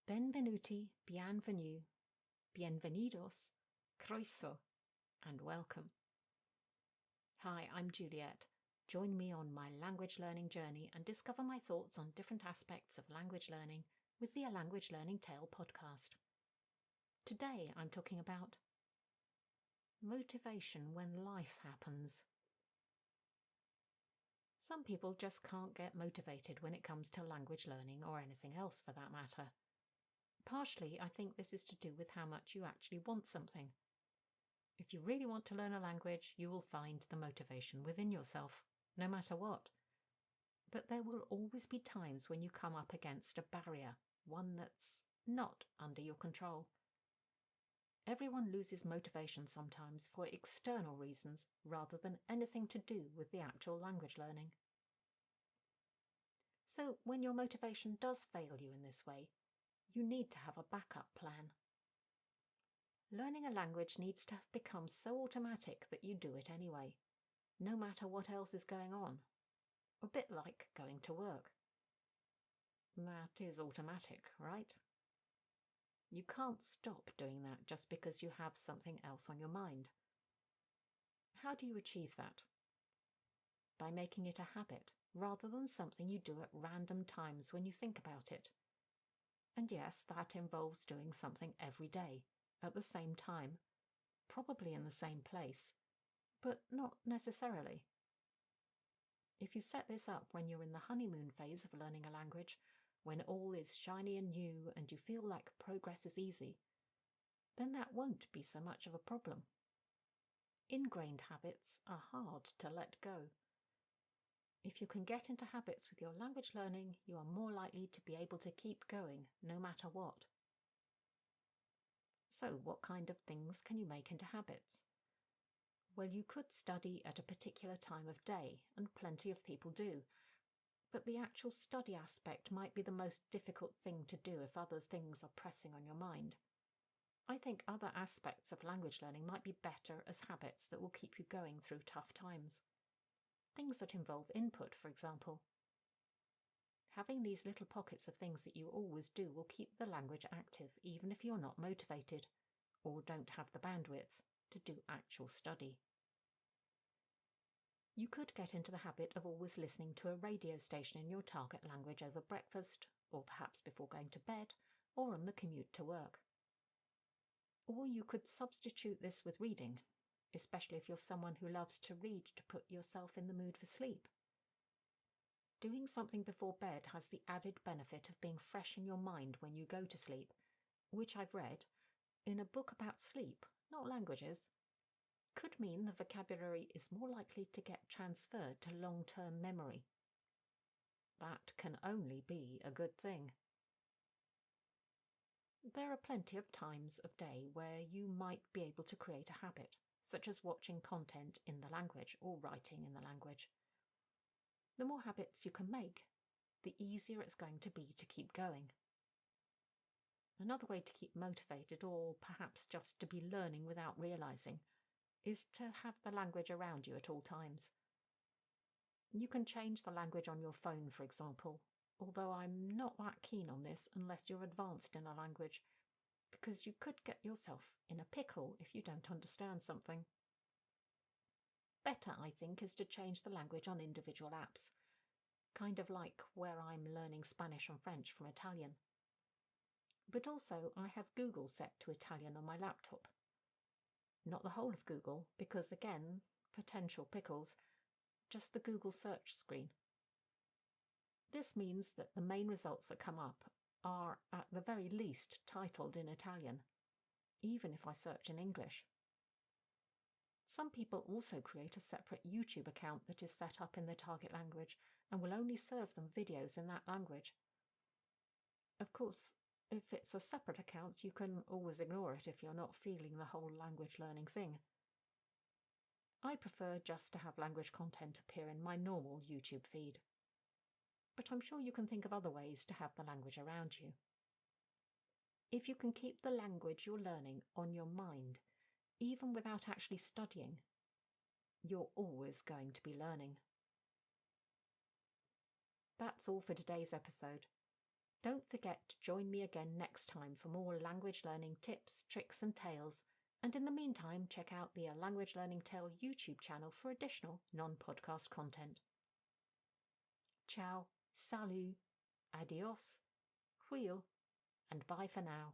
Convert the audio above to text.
Benvenuti, bienvenue, bienvenidos, croeso, and welcome. Hi, I'm Juliet. Join me on my language learning journey and discover my thoughts on different aspects of language learning with the A Language Learning Tale podcast. Today I'm talking about motivation when life happens. Some people just can't get motivated when it comes to language learning or anything else for that matter. Partially, I think this is to do with how much you actually want something. If you really want to learn a language, you will find the motivation within yourself, no matter what. But there will always be times when you come up against a barrier, one that's not under your control. Everyone loses motivation sometimes for external reasons rather than anything to do with the actual language learning. So when your motivation does fail you in this way, you need to have a backup plan. Learning a language needs to have become so automatic that you do it anyway, no matter what else is going on. A bit like going to work. That is automatic, right? You can't stop doing that just because you have something else on your mind. How do you achieve that? By making it a habit, rather than something you do at random times when you think about it. And yes, that involves doing something every day, at the same time, probably in the same place, but not necessarily. If you set this up when you're in the honeymoon phase of learning a language, when all is shiny and new and you feel like progress is easy, then that won't be so much of a problem. Ingrained habits are hard to let go. If you can get into habits with your language learning, you are more likely to be able to keep going no matter what. So, what kind of things can you make into habits? Well, you could study at a particular time of day, and plenty of people do. But the actual study aspect might be the most difficult thing to do if other things are pressing on your mind. I think other aspects of language learning might be better as habits that will keep you going through tough times. Things that involve input, for example. Having these little pockets of things that you always do will keep the language active, even if you're not motivated, or don't have the bandwidth to do actual study. You could get into the habit of always listening to a radio station in your target language over breakfast, or perhaps before going to bed, or on the commute to work. Or you could substitute this with reading, especially if you're someone who loves to read to put yourself in the mood for sleep. Doing something before bed has the added benefit of being fresh in your mind when you go to sleep, which I've read in a book about sleep, not languages, could mean the vocabulary is more likely to get transferred to long-term memory. That can only be a good thing. There are plenty of times of day where you might be able to create a habit, such as watching content in the language or writing in the language. The more habits you can make, the easier it's going to be to keep going. Another way to keep motivated, or perhaps just to be learning without realizing, is to have the language around you at all times. You can change the language on your phone, for example, although I'm not that keen on this unless you're advanced in a language, because you could get yourself in a pickle if you don't understand something. Better, I think, is to change the language on individual apps, kind of like where I'm learning Spanish and French from Italian. But also, I have Google set to Italian on my laptop. Not the whole of Google, because again, potential pickles, just the Google search screen. This means that the main results that come up are, at the very least, titled in Italian, even if I search in English. Some people also create a separate YouTube account that is set up in their target language and will only serve them videos in that language. Of course, if it's a separate account, you can always ignore it if you're not feeling the whole language learning thing. I prefer just to have language content appear in my normal YouTube feed. But I'm sure you can think of other ways to have the language around you. If you can keep the language you're learning on your mind, even without actually studying, you're always going to be learning. That's all for today's episode. Don't forget to join me again next time for more language learning tips, tricks, and tales. And in the meantime, check out the A Language Learning Tale YouTube channel for additional non-podcast content. Ciao, salut, adios, huil, and bye for now.